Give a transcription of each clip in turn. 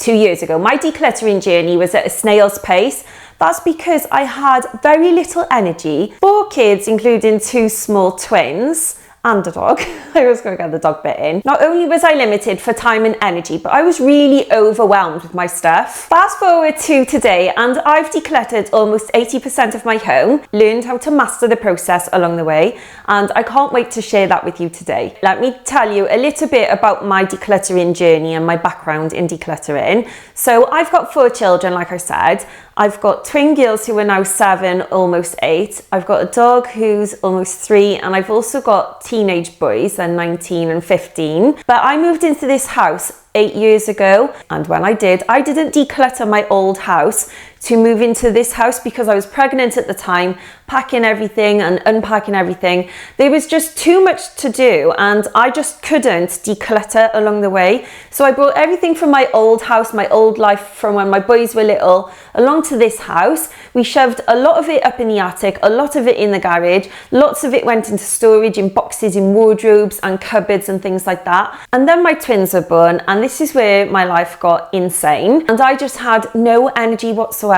2 years ago. My decluttering journey was at a snail's pace. That's because I had very little energy, 4 kids, including 2 small twins, and a dog. I was going to get the dog bit in. Not only was I limited for time and energy, but I was really overwhelmed with my stuff. Fast forward to today, and I've decluttered almost 80% of my home, learned how to master the process along the way, and I can't wait to share that with you today. Let me tell you a little bit about my decluttering journey and my background in decluttering. So I've got 4 children, like I said. I've got twin girls who are now 7, almost 8. I've got a dog who's almost 3, and I've also got teenage boys, they're 19 and 15. But I moved into this house 8 years ago, and when I didn't declutter my old house to move into this house because I was pregnant at the time, packing everything and unpacking everything. There was just too much to do, and I just couldn't declutter along the way. So I brought everything from my old house, my old life from when my boys were little, along to this house. We shoved a lot of it up in the attic, a lot of it in the garage, lots of it went into storage in boxes, in wardrobes and cupboards and things like that. And then my twins were born, and this is where my life got insane, and I just had no energy whatsoever.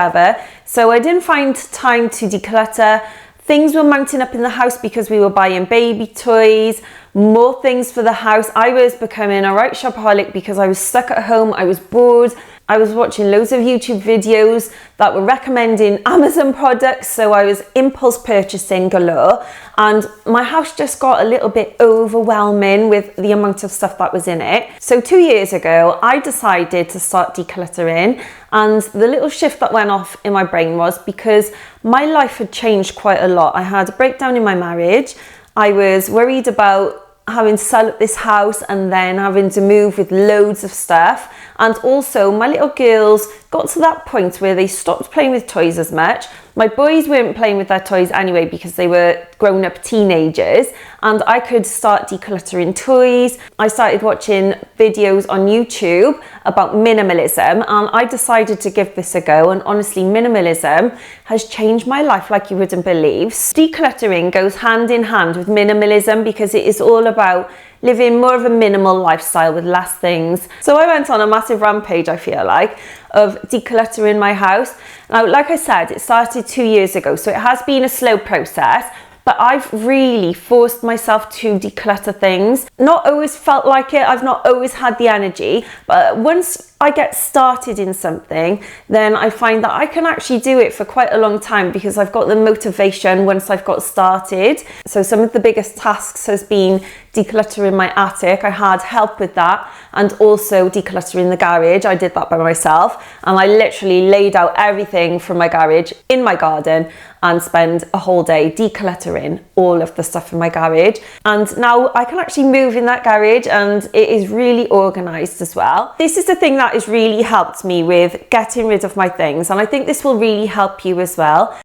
So I didn't find time to declutter. Things were mounting up in the house because we were buying baby toys, more things for the house. I was becoming a right shopaholic because I was stuck at home, I was bored. I was watching loads of YouTube videos that were recommending Amazon products, so I was impulse purchasing galore, and my house just got a little bit overwhelming with the amount of stuff that was in it. So 2 years ago, I decided to start decluttering, and the little shift that went off in my brain was because my life had changed quite a lot. I had a breakdown in my marriage. I was worried about having to sell up this house and then having to move with loads of stuff. And also my little girls got to that point where they stopped playing with toys as much. My boys weren't playing with their toys anyway because they were grown-up teenagers, and I could start decluttering toys. I started watching videos on YouTube about minimalism, and I decided to give this a go, and honestly, minimalism has changed my life like you wouldn't believe. Decluttering goes hand in hand with minimalism because it is all about living more of a minimal lifestyle with less things. So I went on a massive rampage, I feel like, of decluttering my house. Now, like I said, it started 2 years ago, so it has been a slow process, but I've really forced myself to declutter things. Not always felt like it, I've not always had the energy, but once I get started in something, then I find that I can actually do it for quite a long time because I've got the motivation once I've got started. So some of the biggest tasks has been decluttering my attic. I had help with that, and also decluttering the garage. I did that by myself, and I literally laid out everything from my garage in my garden and spend a whole day decluttering all of the stuff in my garage. And now I can actually move in that garage, and it is really organized as well. This is the thing that has really helped me with getting rid of my things, and I think this will really help you as well.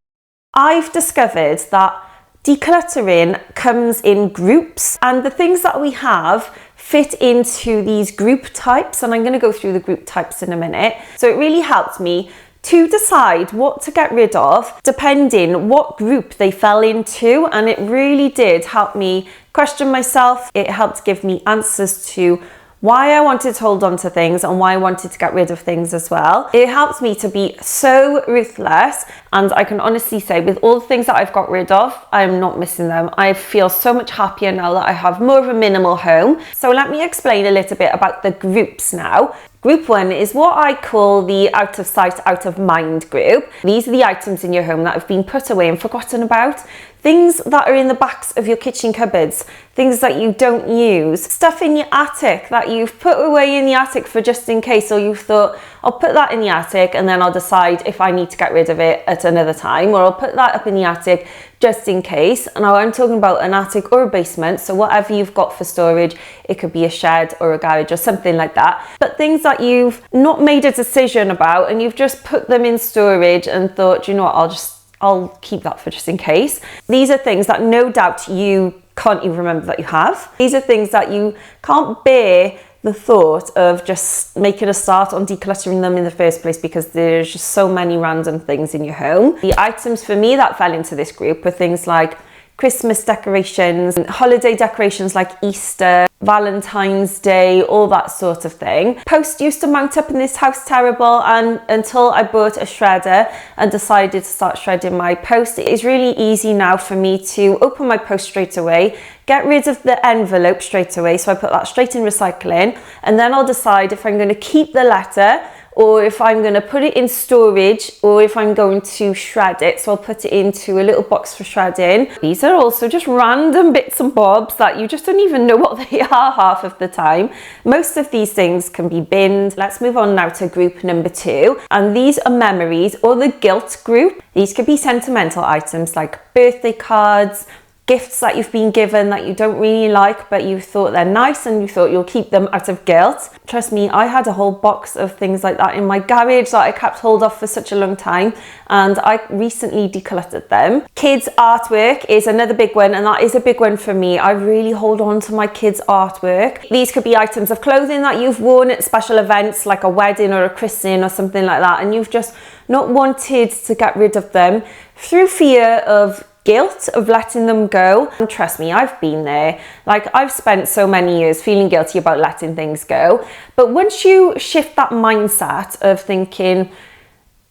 I've discovered that decluttering comes in groups, and the things that we have fit into these group types, and I'm going to go through the group types in a minute. So it really helped me to decide what to get rid of depending what group they fell into, and it really did help me question myself. It helped give me answers to why I wanted to hold on to things and why I wanted to get rid of things as well. It helps me to be so ruthless, and I can honestly say with all the things that I've got rid of, I'm not missing them. I feel so much happier now that I have more of a minimal home. So let me explain a little bit about the groups now. Group 1 is what I call the out of sight, out of mind group. These are the items in your home that have been put away and forgotten about. Things that are in the backs of your kitchen cupboards, things that you don't use, stuff in your attic that you've put away in the attic for just in case, or you've thought, I'll put that in the attic and then I'll decide if I need to get rid of it at another time, or I'll put that up in the attic just in case. And now I'm talking about an attic or a basement, so whatever you've got for storage, it could be a shed or a garage or something like that. But things that you've not made a decision about and you've just put them in storage and thought, you know what, I'll keep that for just in case. These are things that no doubt you can't even remember that you have. These are things that you can't bear the thought of just making a start on decluttering them in the first place because there's just so many random things in your home. The items for me that fell into this group were things like Christmas decorations, holiday decorations like Easter, Valentine's Day, all that sort of thing. Post used to mount up in this house terrible, and until I bought a shredder and decided to start shredding my post, it is really easy now for me to open my post straight away, get rid of the envelope straight away, so I put that straight in recycling, and then I'll decide if I'm going to keep the letter or if I'm going to put it in storage or if I'm going to shred it. So I'll put it into a little box for shredding. These are also just random bits and bobs that you just don't even know what they are half of the time. Most of these things can be binned. Let's move on now to group number 2, and these are memories, or the guilt group. These could be sentimental items like birthday cards, gifts that you've been given that you don't really like, but you thought they're nice and you thought you'll keep them out of guilt. Trust me, I had a whole box of things like that in my garage that I kept hold of for such a long time, and I recently decluttered them. Kids artwork is another big one, and that is a big one for me. I really hold on to my kids artwork. These could be items of clothing that you've worn at special events like a wedding or a christening or something like that, and you've just not wanted to get rid of them through fear of guilt of letting them go. And trust me, I've been there. Like, I've spent so many years feeling guilty about letting things go. But once you shift that mindset of thinking,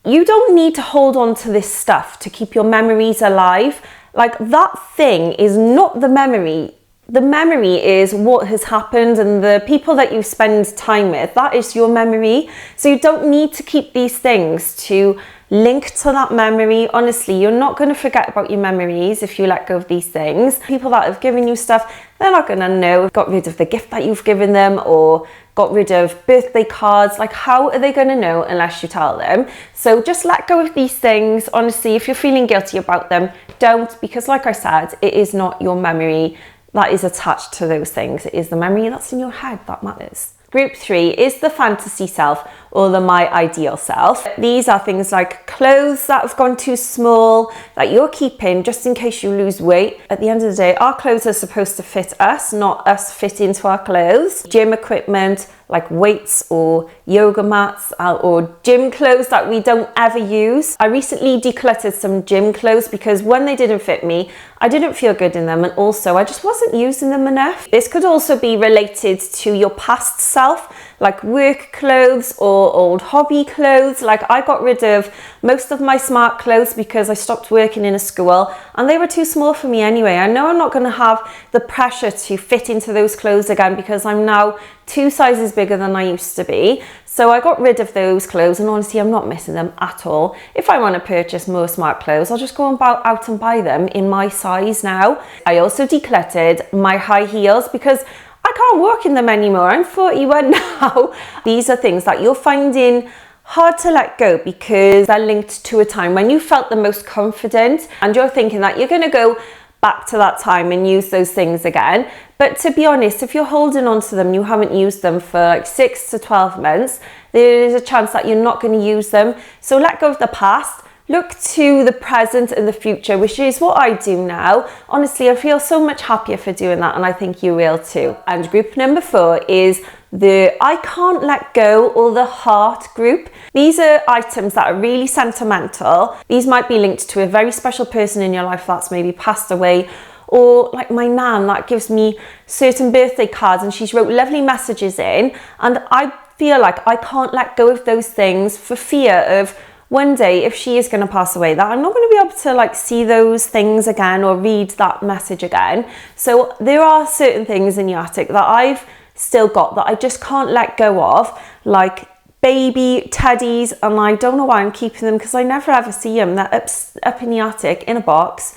you don't need to hold on to this stuff to keep your memories alive. Like, that thing is not the memory. The memory is what has happened and the people that you spend time with. That is your memory. So you don't need to keep these things to link to that memory. Honestly, you're not going to forget about your memories if you let go of these things. People that have given you stuff, they're not going to know. Got rid of the gift that you've given them, or got rid of birthday cards. Like, how are they going to know unless you tell them? So just let go of these things. Honestly, if you're feeling guilty about them, don't, because like I said, it is not your memory that is attached to those things. It is the memory that's in your head that matters. Group 3 is the fantasy self, or the my ideal self. These are things like clothes that have gone too small that you're keeping just in case you lose weight. At the end of the day, our clothes are supposed to fit us, not us fit into our clothes. Gym equipment like weights or yoga mats or gym clothes that we don't ever use. I recently decluttered some gym clothes because when they didn't fit me, I didn't feel good in them, and also I just wasn't using them enough. This could also be related to your past self, like work clothes or old hobby clothes. Like, I got rid of most of my smart clothes because I stopped working in a school and they were too small for me anyway. I know I'm not going to have the pressure to fit into those clothes again because I'm now 2 sizes bigger than I used to be. So I got rid of those clothes, and honestly, I'm not missing them at all. If I want to purchase more smart clothes, I'll just go out and buy them in my size now. I also decluttered my high heels because I can't walk in them anymore. I'm 41 now. These are things that you're finding hard to let go because they're linked to a time when you felt the most confident, and you're thinking that you're going to go back to that time and use those things again. But to be honest, if you're holding on to them, you haven't used them for like 6 to 12 months, there is a chance that you're not going to use them. So let go of the past. Look to the present and the future, which is what I do now. Honestly, I feel so much happier for doing that, and I think you will too. And group number 4 is the I can't let go, or the heart group. These are items that are really sentimental. These might be linked to a very special person in your life that's maybe passed away, or like my nan that gives me certain birthday cards and she's wrote lovely messages in, and I feel like I can't let go of those things for fear of one day, if she is going to pass away, that I'm not going to be able to like see those things again or read that message again. So there are certain things in the attic that I've still got that I just can't let go of, like baby teddies, and I don't know why I'm keeping them because I never ever see them. They're up in the attic in a box.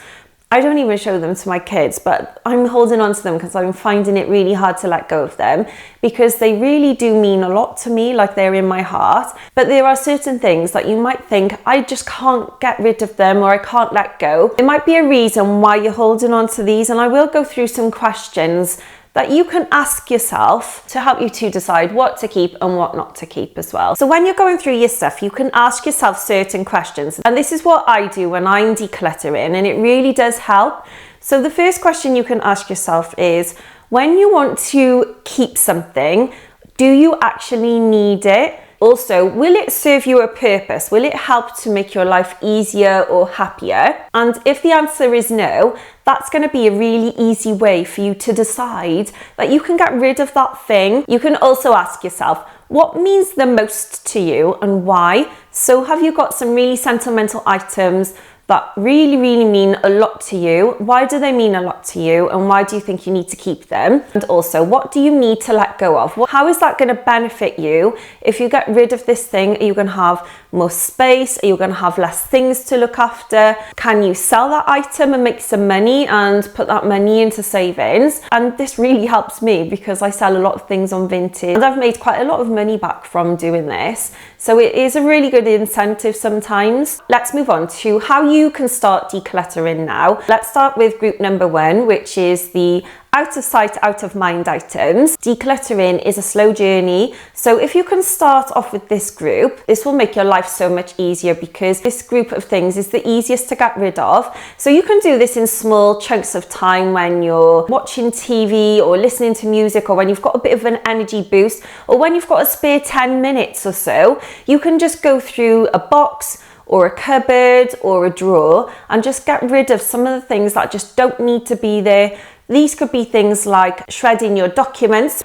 I don't even show them to my kids, but I'm holding on to them because I'm finding it really hard to let go of them because they really do mean a lot to me, like they're in my heart. But there are certain things that you might think, I just can't get rid of them, or I can't let go. There might be a reason why you're holding on to these, and I will go through some questions that you can ask yourself to help you to decide what to keep and what not to keep as well. So when you're going through your stuff, you can ask yourself certain questions. And this is what I do when I'm decluttering, and it really does help. So the first question you can ask yourself is, when you want to keep something, do you actually need it? Also, will it serve you a purpose? Will it help to make your life easier or happier? And if the answer is no, that's going to be a really easy way for you to decide that you can get rid of that thing. You can also ask yourself, what means the most to you and why? So have you got some really sentimental items that really mean a lot to you? Why do they mean a lot to you, and why do you think you need to keep them? And also, what do you need to let go of? How is that going to benefit you? If you get rid of this thing, are you going to have more space? Are you going to have less things to look after? Can you sell that item and make some money and put that money into savings? And this really helps me because I sell a lot of things on Vinted and I've made quite a lot of money back from doing this. So it is a really good incentive sometimes. Let's move on to how you can start decluttering now. Let's start with group number 1, which is the out of sight, out of mind items. Decluttering is a slow journey. So if you can start off with this group, this will make your life so much easier because this group of things is the easiest to get rid of. So you can do this in small chunks of time when you're watching TV or listening to music, or when you've got a bit of an energy boost, or when you've got a spare 10 minutes or so. You can just go through a box or a cupboard or a drawer and just get rid of some of the things that just don't need to be there. These could be things like shredding your documents.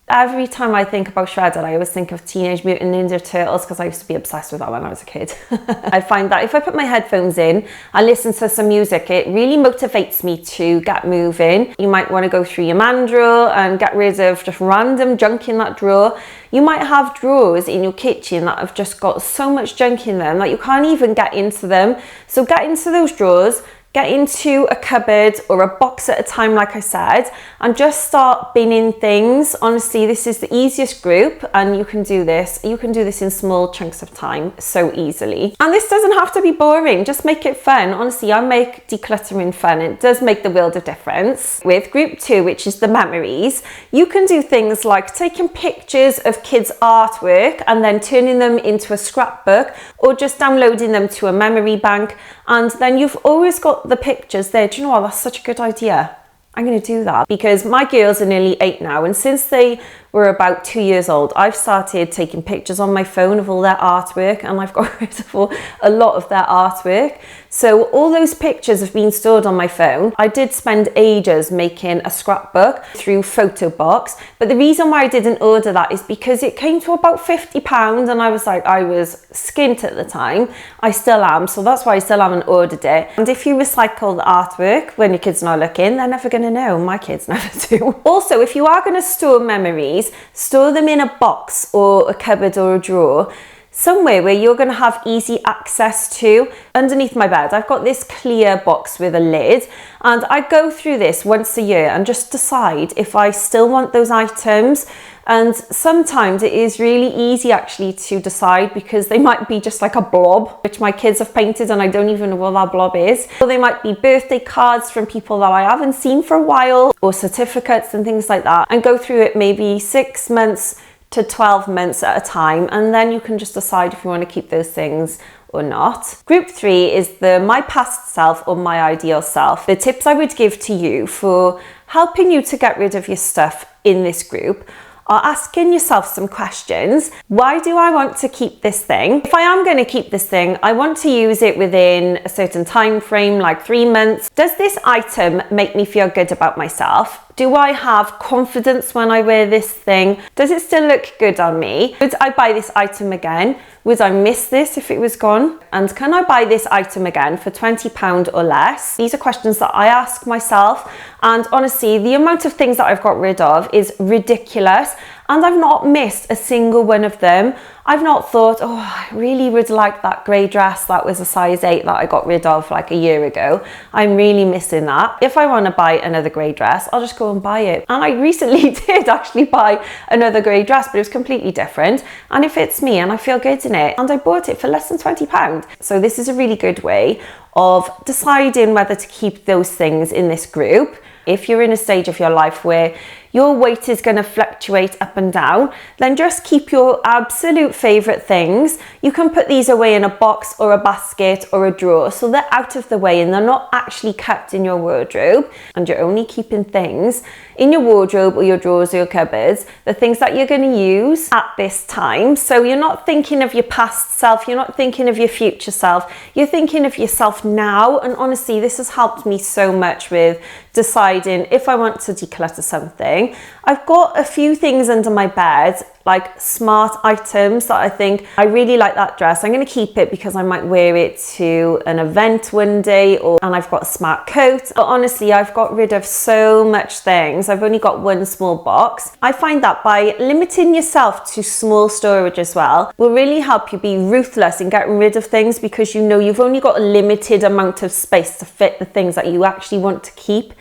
Every time I think about shredding, I always think of Teenage Mutant Ninja Turtles because I used to be obsessed with that when I was a kid. I find that if I put my headphones in and listen to some music, it really motivates me to get moving. You might want to go through your man drawer and get rid of just random junk in that drawer. You might have drawers in your kitchen that have just got so much junk in them that you can't even get into them. So get into those drawers, get into a cupboard or a box at a time, like I said, and just start binning things. Honestly, this is the easiest group and you can do this. You can do this in small chunks of time so easily. And this doesn't have to be boring, just make it fun. Honestly, I make decluttering fun. It does make the world of difference. With group 2, which is the memories, you can do things like taking pictures of kids' artwork and then turning them into a scrapbook, or just downloading them to a memory bank, and then you've always got the pictures there. Do you know what? That's such a good idea. I'm going to do that because my girls are nearly 8 now, and since they were about 2 years old, I've started taking pictures on my phone of all their artwork, and I've got rid of a lot of their artwork. So all those pictures have been stored on my phone. I did spend ages making a scrapbook through Photobox, but the reason why I didn't order that is because it came to about £50, and I was like, I was skint at the time. I still am, so that's why I still haven't ordered it. And if you recycle the artwork when your kids are not looking, they're never going to know. My kids never do. Also, if you are going to store memories, store them in a box or a cupboard or a drawer, somewhere where you're going to have easy access to. Underneath my bed, I've got this clear box with a lid, and I go through this once a year and just decide if I still want those items. And sometimes it is really easy actually to decide because they might be just like a blob, which my kids have painted and I don't even know what that blob is. Or they might be birthday cards from people that I haven't seen for a while, or certificates and things like that, and go through it maybe 6 months to 12 months at a time, and then you can just decide if you want to keep those things or not. Group 3 is the my past self or my ideal self. The tips I would give to you for helping you to get rid of your stuff in this group are asking yourself some questions. Why do I want to keep this thing? If I am going to keep this thing, I want to use it within a certain time frame, like 3 months. Does this item make me feel good about myself? Do I have confidence when I wear this thing? Does it still look good on me? Would I buy this item again? Would I miss this if it was gone? And can I buy this item again for £20 or less? These are questions that I ask myself, and honestly, the amount of things that I've got rid of is ridiculous, and I've not missed a single one of them. I've not thought, oh, I really would like that grey dress that was a size 8 that I got rid of like a year ago. I'm really missing that. If I want to buy another grey dress, I'll just go and buy it. And I recently did actually buy another grey dress, but it was completely different, and it fits me and I feel good in it, and I bought it for less than £20. So this is a really good way of deciding whether to keep those things in this group. If you're in a stage of your life where your weight is going to fluctuate up and down, then just keep your absolute favorite things. You can put these away in a box or a basket or a drawer, so they're out of the way and they're not actually kept in your wardrobe, and you're only keeping things in your wardrobe or your drawers or your cupboards, the things that you're going to use at this time. So you're not thinking of your past self, you're not thinking of your future self, you're thinking of yourself now. And honestly, this has helped me so much with deciding if I want to declutter something. I've got a few things under my bed, like smart items that I think I really like. That dress, I'm going to keep it because I might wear it to an event one day, and I've got a smart coat. But honestly, I've got rid of so much things. I've only got one small box. I find that by limiting yourself to small storage as well will really help you be ruthless in getting rid of things, because you know you've only got a limited amount of space to fit the things that you actually want to keep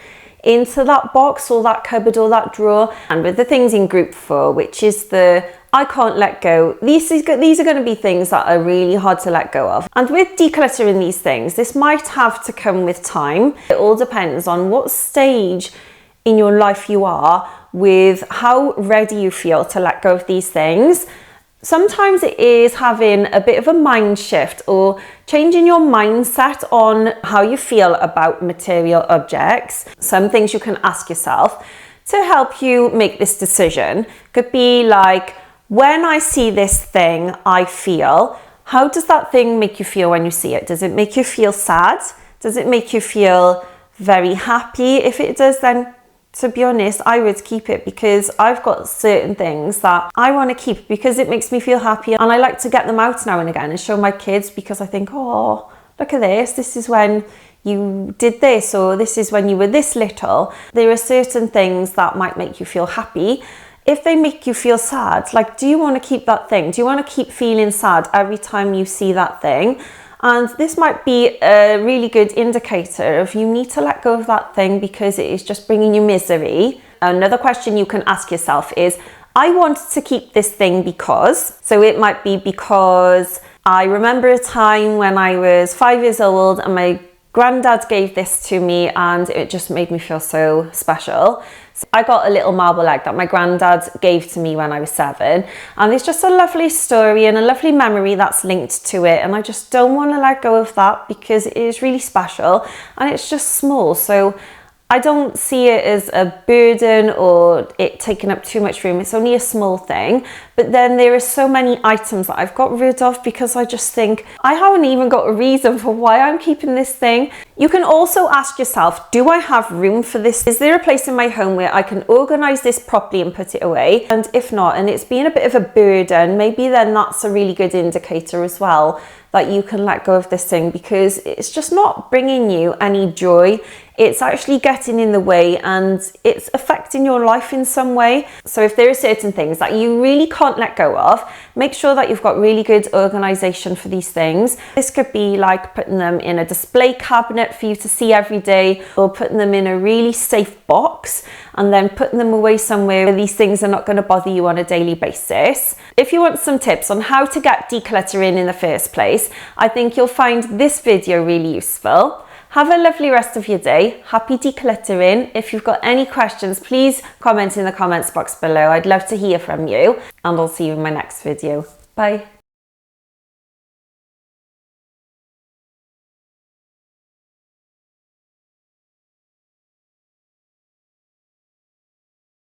into that box or that cupboard or that drawer. And with the things in group 4, which is the I can't let go, these are going to be things that are really hard to let go of. And with decluttering these things, this might have to come with time. It all depends on what stage in your life you are, with how ready you feel to let go of these things. Sometimes it is having a bit of a mind shift or changing your mindset on how you feel about material objects. Some things you can ask yourself to help you make this decision could be like, when I see this thing, I feel, how does that thing make you feel when you see it? Does it make you feel sad? Does it make you feel very happy? If it does, then to be honest, I would keep it, because I've got certain things that I want to keep because it makes me feel happy, and I like to get them out now and again and show my kids, because I think, oh, look at this. This is when you did this, or this is when you were this little. There are certain things that might make you feel happy. If they make you feel sad, like, do you want to keep that thing? Do you want to keep feeling sad every time you see that thing? And this might be a really good indicator of you need to let go of that thing because it is just bringing you misery. Another question you can ask yourself is, I want to keep this thing because. So it might be because I remember a time when I was 5 years old and my granddad gave this to me and it just made me feel so special. So I got a little marble egg that my granddad gave to me when I was 7, and it's just a lovely story and a lovely memory that's linked to it, and I just don't want to let go of that because it is really special and it's just small. So I don't see it as a burden or it taking up too much room. It's only a small thing. But then there are so many items that I've got rid of because I just think I haven't even got a reason for why I'm keeping this thing. You can also ask yourself, do I have room for this? Is there a place in my home where I can organize this properly and put it away? And if not, and it's been a bit of a burden, maybe then that's a really good indicator as well that you can let go of this thing, because it's just not bringing you any joy. It's actually getting in the way and it's affecting your life in some way. So if there are certain things that you really can't let go of, make sure that you've got really good organization for these things. This could be like putting them in a display cabinet for you to see every day, or putting them in a really safe box and then putting them away somewhere where these things are not going to bother you on a daily basis. If you want some tips on how to get decluttering in the first place, I think you'll find this video really useful. Have a lovely rest of your day. Happy decluttering. If you've got any questions, please comment in the comments box below. I'd love to hear from you, and I'll see you in my next video. Bye.